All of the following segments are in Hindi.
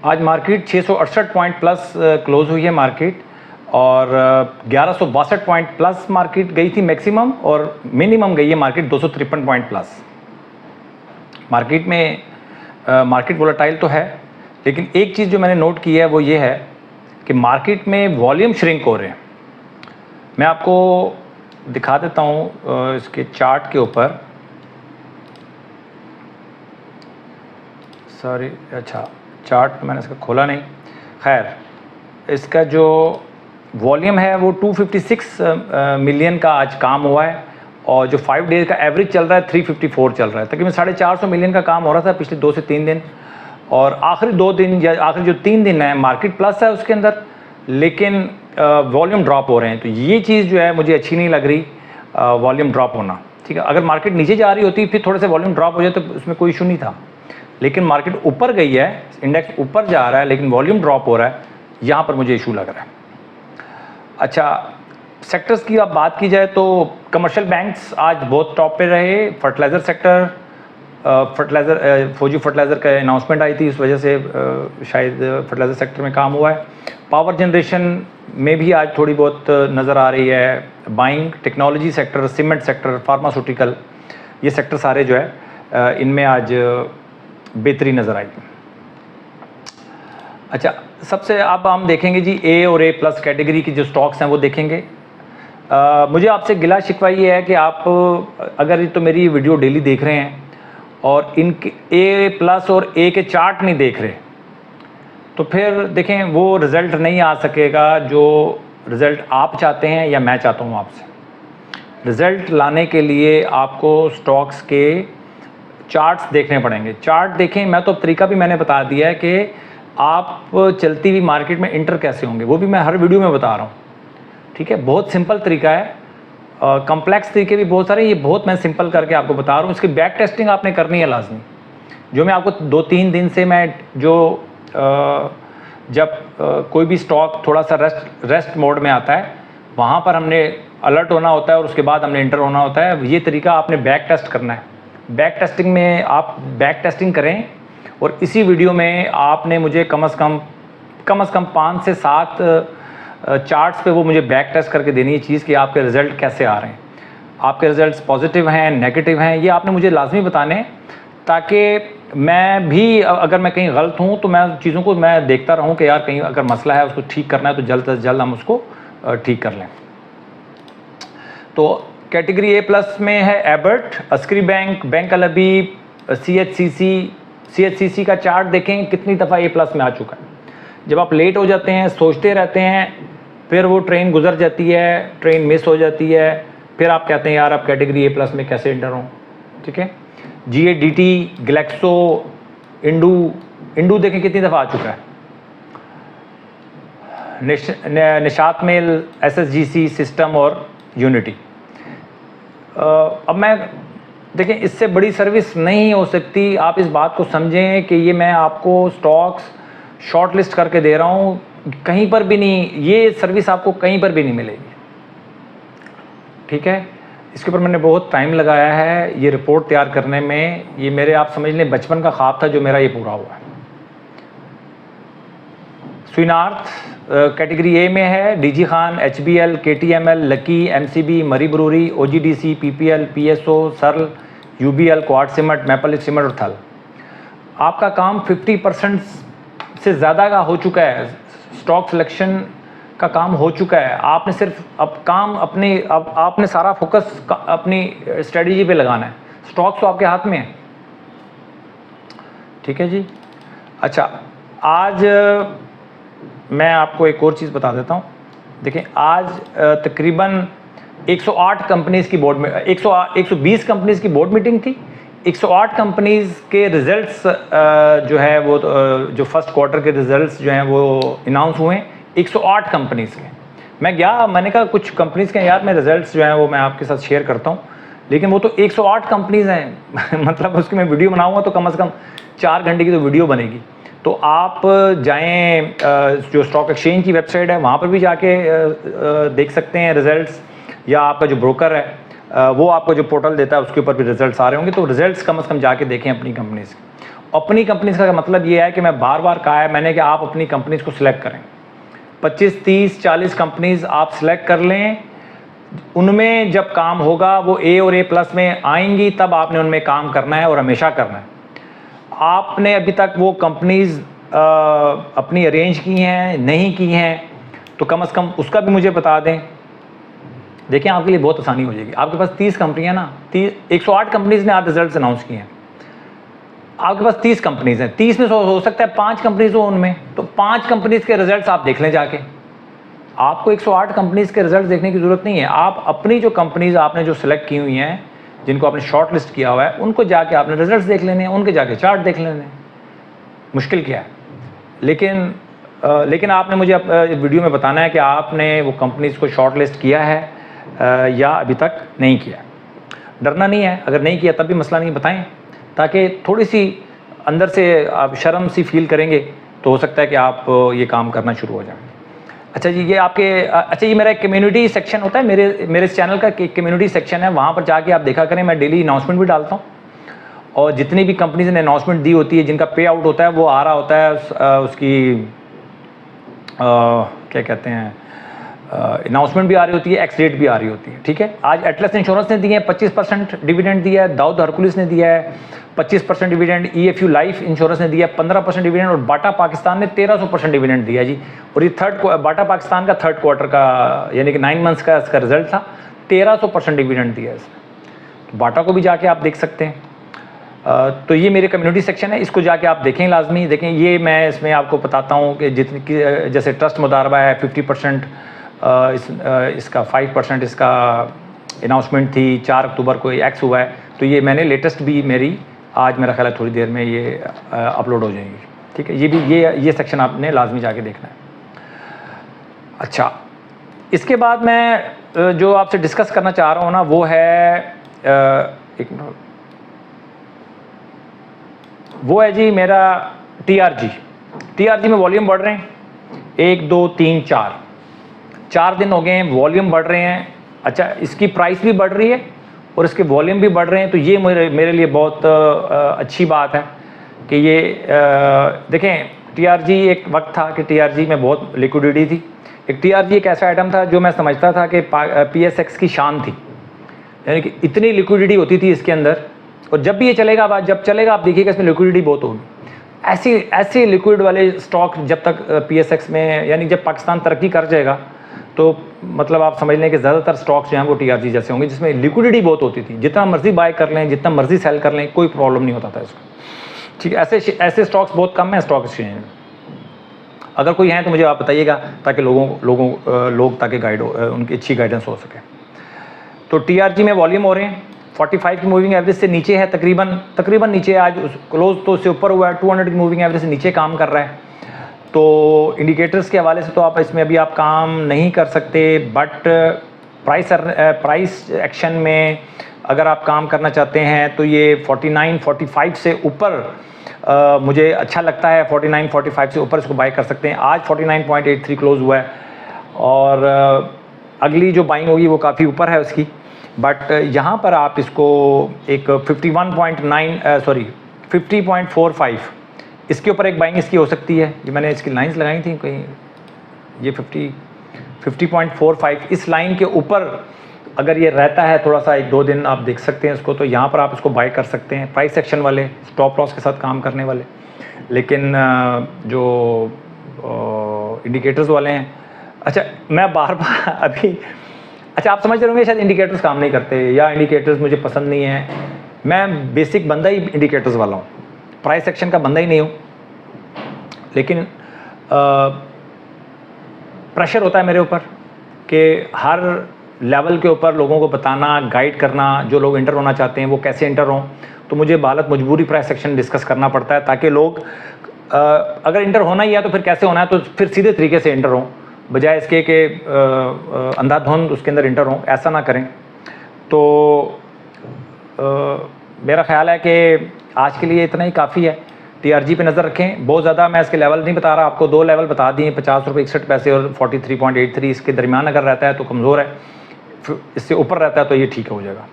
आज मार्केट 668 पॉइंट प्लस क्लोज हुई है मार्केट, और 1162 पॉइंट प्लस मार्केट गई थी मैक्सिमम, और मिनिमम गई है मार्केट 253 पॉइंट प्लस। मार्केट में मार्केट वोलेटाइल तो है, लेकिन एक चीज़ जो मैंने नोट की है वो ये है कि मार्केट में वॉल्यूम श्रिंक हो रहे हैं। मैं आपको दिखा देता हूँ इसके चार्ट के ऊपर। सॉरी, अच्छा चार्ट मैंने इसका खोला नहीं। खैर, इसका जो वॉल्यूम है वो 256 मिलियन का आज काम हुआ है, और जो 5 डेज का एवरेज चल रहा है 354 चल रहा है। तकरीबन 450 मिलियन का काम हो रहा था पिछले 2 से 3 दिन, और आखिरी 2 दिन या आखिरी जो 3 दिन है मार्केट प्लस है उसके अंदर, लेकिन वॉल्यूम ड्रॉप हो रहे हैं। तो ये चीज़ जो है मुझे अच्छी नहीं लग रही, वॉल्यूम ड्रॉप होना। ठीक है, अगर मार्केट नीचे जा रही होती फिर थोड़े से वॉल्यूम ड्रॉप हो जाए तो उसमें कोई इशू नहीं था, लेकिन मार्केट ऊपर गई है, इंडेक्स ऊपर जा रहा है लेकिन वॉल्यूम ड्रॉप हो रहा है, यहाँ पर मुझे इशू लग रहा है। अच्छा, सेक्टर्स की आप बात की जाए तो कमर्शियल बैंक्स आज बहुत टॉप पे रहे। फर्टिलाइज़र सेक्टर, फौजी फर्टिलाइज़र का अनाउंसमेंट आई थी, इस वजह से शायद फर्टिलाइज़र सेक्टर में काम हुआ है। पावर जनरेशन में भी आज थोड़ी बहुत नज़र आ रही है buying. Technology sector, cement sector, pharmaceutical, ये सेक्टर सारे जो है इनमें आज बेहतरी नज़र आई। अच्छा, सबसे अब हम देखेंगे जी ए और ए प्लस कैटेगरी की जो स्टॉक्स हैं वो देखेंगे। मुझे आपसे गिला शिकवा ये है कि आप अगर तो मेरी वीडियो डेली देख रहे हैं और इनके ए प्लस और ए के चार्ट नहीं देख रहे, तो फिर देखें वो रिज़ल्ट नहीं आ सकेगा जो रिज़ल्ट आप चाहते हैं या मैं चाहता हूँ आपसे। रिज़ल्ट लाने के लिए आपको स्टॉक्स के चार्ट्स देखने पड़ेंगे। चार्ट देखें, मैं तो तरीका भी मैंने बता दिया है कि आप चलती हुई मार्केट में इंटर कैसे होंगे, वो भी मैं हर वीडियो में बता रहा हूँ। ठीक है, बहुत सिंपल तरीका है, कॉम्प्लेक्स तरीके भी बहुत सारे, ये बहुत मैं सिंपल करके आपको बता रहा हूँ। इसकी बैक टेस्टिंग आपने करनी है लाजमी, जो मैं आपको 2-3 दिन से मैं जो जब कोई भी स्टॉक थोड़ा सा रेस्ट मोड में आता है वहाँ पर हमने अलर्ट होना होता है और उसके बाद हमने इंटर होना होता है। ये तरीका आपने बैक टेस्ट करना है। बैक टेस्टिंग में आप बैक टेस्टिंग करें, और इसी वीडियो में आपने मुझे कम से कम 5 से 7 चार्ट्स पे वो मुझे बैक टेस्ट करके देनी है चीज़ कि आपके रिज़ल्ट कैसे आ रहे हैं, आपके रिज़ल्ट्स पॉजिटिव हैं, नेगेटिव हैं, ये आपने मुझे लाजमी बताने, ताकि मैं भी अगर मैं कहीं गलत हूँ तो मैं चीज़ों को मैं देखता रहूँ कि यार कहीं अगर मसला है उसको ठीक करना है तो जल्द से जल्द हम उसको ठीक कर लें। तो कैटेगरी ए प्लस में है एबर्ट, Askari bank, bank Al Habib, CHCC का चार्ट देखें कितनी दफ़ा ए प्लस में आ चुका है। जब आप लेट हो जाते हैं, सोचते रहते हैं, फिर वो ट्रेन गुजर जाती है, ट्रेन मिस हो जाती है, फिर आप कहते हैं यार अब कैटेगरी ए प्लस में कैसे इंटर हों। ठीक है, GADT, ग्लेक्सो, इंडू देखें कितनी दफ़ा आ चुका है। निशात मेल, SSGC, सिस्टम और यूनिटी। अब मैं देखें, इससे बड़ी सर्विस नहीं हो सकती। आप इस बात को समझें कि ये मैं आपको स्टॉक्स शॉर्ट लिस्ट करके दे रहा हूँ, कहीं पर भी नहीं, ये सर्विस आपको कहीं पर भी नहीं मिलेगी। ठीक है, इसके ऊपर मैंने बहुत टाइम लगाया है ये रिपोर्ट तैयार करने में। ये मेरे, आप समझ लें, बचपन का ख्वाब था जो मेरा ये पूरा हुआ है। स्विनार्थ कैटेगरी ए में है DG Khan, HBL, KTML, lucky, MCB, मरी brewery, OGDC, PPL, PSO, Searle, UBL, quad cement, maple cement और थल। आपका काम 50% से ज़्यादा का हो चुका है, स्टॉक सिलेक्शन का काम हो चुका है। आपने सिर्फ अब काम आपने सारा फोकस अपनी स्ट्रेटजी पे लगाना है। स्टॉक्स तो आपके हाथ में है। ठीक है जी। अच्छा, आज मैं आपको एक और चीज़ बता देता हूँ। देखें, आज तकरीबन 108 कंपनीज़ की बोर्ड में 120 कंपनीज़ की बोर्ड मीटिंग थी। 108 कंपनीज़ के रिज़ल्ट्स जो है वो जो फर्स्ट क्वार्टर के रिज़ल्ट्स जो हैं वो अनाउंस हुए 108 कंपनीज़ के। मैंने कहा कुछ कंपनीज़ के यार मैं रिज़ल्ट्स जो हैं वो मैं आपके साथ शेयर करता हूँ, लेकिन वो तो 108 कंपनीज़ हैं मतलब उसकी मैं वीडियो बनाऊँगा तो कम से कम 4 घंटे की तो वीडियो बनेगी। तो आप जाएं, जो स्टॉक एक्सचेंज की वेबसाइट है वहाँ पर भी जाके देख सकते हैं रिज़ल्ट्स, या आपका जो ब्रोकर है वो आपको जो पोर्टल देता है उसके ऊपर भी रिज़ल्ट्स आ रहे होंगे। तो रिज़ल्ट्स कम से कम जाके देखें अपनी कंपनी से। अपनी कंपनीज का मतलब ये है कि मैं बार बार कहा है मैंने कि आप अपनी कंपनीज को सिलेक्ट करें। 25, 30, 40 कंपनीज आप सिलेक्ट कर लें, उनमें जब काम होगा वो ए और A+ में आएंगी, तब आपने उनमें काम करना है और हमेशा करना है। आपने अभी तक वो कंपनीज अपनी अरेंज की हैं, नहीं की हैं, तो कम से कम उसका भी मुझे बता दें। देखिए आपके लिए बहुत आसानी हो जाएगी। आपके पास 30 कंपनियां ना, 108 कंपनीज ने आज रिजल्ट अनाउंस किए हैं। आपके पास 30 कंपनीज हैं, 30 में हो सकता है 5 कंपनीज हो उनमें, तो 5 कंपनीज के रिजल्ट्स आप देख लें जाके। आपको 108 कंपनीज के रिजल्ट देखने की ज़रूरत नहीं है। आप अपनी जो कंपनीज आपने जो सिलेक्ट की हुई हैं, जिनको आपने शॉर्ट लिस्ट किया हुआ है, उनको जाके आपने रिजल्ट्स देख लेने हैं, उनके जाके चार्ट देख लेने हैं। मुश्किल क्या है? लेकिन आपने मुझे वीडियो में बताना है कि आपने वो कंपनीज को शॉर्ट लिस्ट किया है या अभी तक नहीं किया। डरना नहीं है, अगर नहीं किया तब भी मसला नहीं, बताएं, ताकि थोड़ी सी अंदर से आप शर्म सी फील करेंगे तो हो सकता है कि आप ये काम करना शुरू हो जाए। अच्छा जी, ये आपके अच्छा ये मेरा एक कम्युनिटी सेक्शन होता है, मेरे इस चैनल का कम्युनिटी सेक्शन है, वहाँ पर जाके आप देखा करें। मैं डेली अनाउंसमेंट भी डालता हूँ, और जितनी भी कंपनीज ने अनाउंसमेंट दी होती है, जिनका पे आउट होता है, वो आ रहा होता है, उसकी क्या कहते हैं, अनाउंसमेंट भी आ रही होती है, एक्स डेट भी आ रही होती है। ठीक है, आज एटलस इंश्योरेंस ने दिए हैं 25% डिविडेंड दिया है, दाऊद हरकुलिस ने दिया है 25% डिविडेंड, EFU लाइफ इंश्योरेंस ने दिया है 15% डिविडेंड, और बाटा पाकिस्तान ने 1300% डिविडेंड दिया जी। और ये बाटा पाकिस्तान का थर्ड क्वार्टर का यानी कि 9 मंथ्स का इसका रिजल्ट था, 1300% डिविडेंड दिया है इसने। बाटा को भी जाके आप देख सकते हैं। तो ये मेरे कम्युनिटी सेक्शन है, इसको जाके आप देखें, लाजमी देखें। ये मैं इसमें आपको बताता हूँ कि जितनी जैसे ट्रस्ट मुदारबा है 50%, इसका 5% इसका अनाउंसमेंट थी, 4 अक्टूबर को एक्स हुआ है। तो ये मैंने लेटेस्ट भी मेरी आज मेरा ख्याल है थोड़ी देर में ये अपलोड हो जाएंगी। ठीक है, ये भी ये सेक्शन आपने लाजमी जाके देखना है। अच्छा, इसके बाद मैं जो आपसे डिस्कस करना चाह रहा हूँ ना, वो है एक मिनट, वो है जी मेरा TRG में वॉल्यूम बढ़ रहे हैं, 1, 2, 3, 4 दिन हो गए हैं, वॉल्यूम बढ़ रहे हैं। अच्छा, इसकी प्राइस भी बढ़ रही है और इसके वॉल्यूम भी बढ़ रहे हैं, तो ये मेरे लिए बहुत अच्छी बात है कि ये देखें, TRG एक वक्त था कि TRG में बहुत लिक्विडिटी थी। एक TRG एक ऐसा आइटम था जो मैं समझता था कि PSX की शान थी, यानी कि इतनी लिक्विडिटी होती थी इसके अंदर, और जब भी ये चलेगा, जब चलेगा आप देखिएगा इसमें लिक्विडिटी बहुत होगी। ऐसे लिक्विड वाले स्टॉक जब तक PSX में, यानी जब पाकिस्तान तरक्की कर जाएगा, तो मतलब आप समझ लें कि ज़्यादातर स्टॉक्स जो हैं वो TRG जैसे होंगे, जिसमें लिक्विडिटी बहुत होती थी। जितना मर्जी बाय कर लें, जितना मर्जी सेल कर लें, कोई प्रॉब्लम नहीं होता था इसको। ठीक है, ऐसे स्टॉक्स बहुत कम हैं स्टॉक एक्सचेंज में। अगर कोई हैं तो मुझे आप बताइएगा, ताकि लोग ताकि गाइड हो, उनकी अच्छी गाइडेंस हो सके। तो TRG में वॉल्यूम हो रहे हैं, 45 की मूविंग एवरेज से नीचे है, तकरीबन नीचे। आज क्लोज तो उससे ऊपर हुआ है, 200 की मूविंग एवरेज से नीचे काम कर रहा है। तो इंडिकेटर्स के हवाले से तो आप इसमें अभी आप काम नहीं कर सकते, बट प्राइस एक्शन में अगर आप काम करना चाहते हैं तो ये 49, 45 से ऊपर मुझे अच्छा लगता है। 49, 45 से ऊपर इसको बाय कर सकते हैं। आज 49.83 क्लोज हुआ है, और अगली जो बाइंग होगी वो काफ़ी ऊपर है उसकी, बट यहाँ पर आप इसको एक 50.45 इसके ऊपर एक बाइंग इसकी हो सकती है। ये मैंने इसकी लाइंस लगाई थी कहीं, ये 50.45 इस लाइन के ऊपर अगर ये रहता है थोड़ा सा, 1-2 दिन आप देख सकते हैं इसको, तो यहाँ पर आप इसको बाय कर सकते हैं। प्राइस सेक्शन वाले, स्टॉप लॉस के साथ काम करने वाले। लेकिन जो इंडिकेटर्स वाले हैं, अच्छा मैं बार अभी, अच्छा आप समझ रहे होंगे शायद इंडिकेटर्स काम नहीं करते या इंडिकेटर्स मुझे पसंद नहीं है। मैं बेसिक बंदा ही इंडिकेटर्स वाला हूँ, प्राइस सेक्शन का बंदा ही नहीं हूँ। लेकिन प्रेशर होता है मेरे ऊपर कि हर लेवल के ऊपर लोगों को बताना, गाइड करना, जो लोग इंटर होना चाहते हैं वो कैसे इंटर हों। तो मुझे बालत मजबूरी प्राइस सेक्शन डिस्कस करना पड़ता है, ताकि लोग अगर इंटर होना ही है तो फिर कैसे होना है, तो फिर सीधे तरीके से इंटर हों, बजाय इसके कि अंधाधुंध उसके अंदर इंटर हों। ऐसा ना करें। तो मेरा ख्याल है कि आज के लिए इतना ही काफ़ी है। TRG पे नज़र रखें। बहुत ज़्यादा मैं इसके लेवल नहीं बता रहा आपको, 2 लेवल बता दिए, 50 रुपये 61 पैसे और 43.83। इसके दरमियान अगर रहता है तो कमज़ोर है, इससे ऊपर रहता है तो ये ठीक हो जाएगा।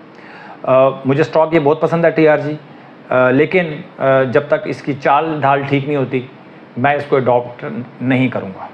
मुझे स्टॉक ये बहुत पसंद है TRG। लेकिन जब तक इसकी चाल ढाल ठीक नहीं होती मैं इसको अडॉप्ट नहीं करूँगा।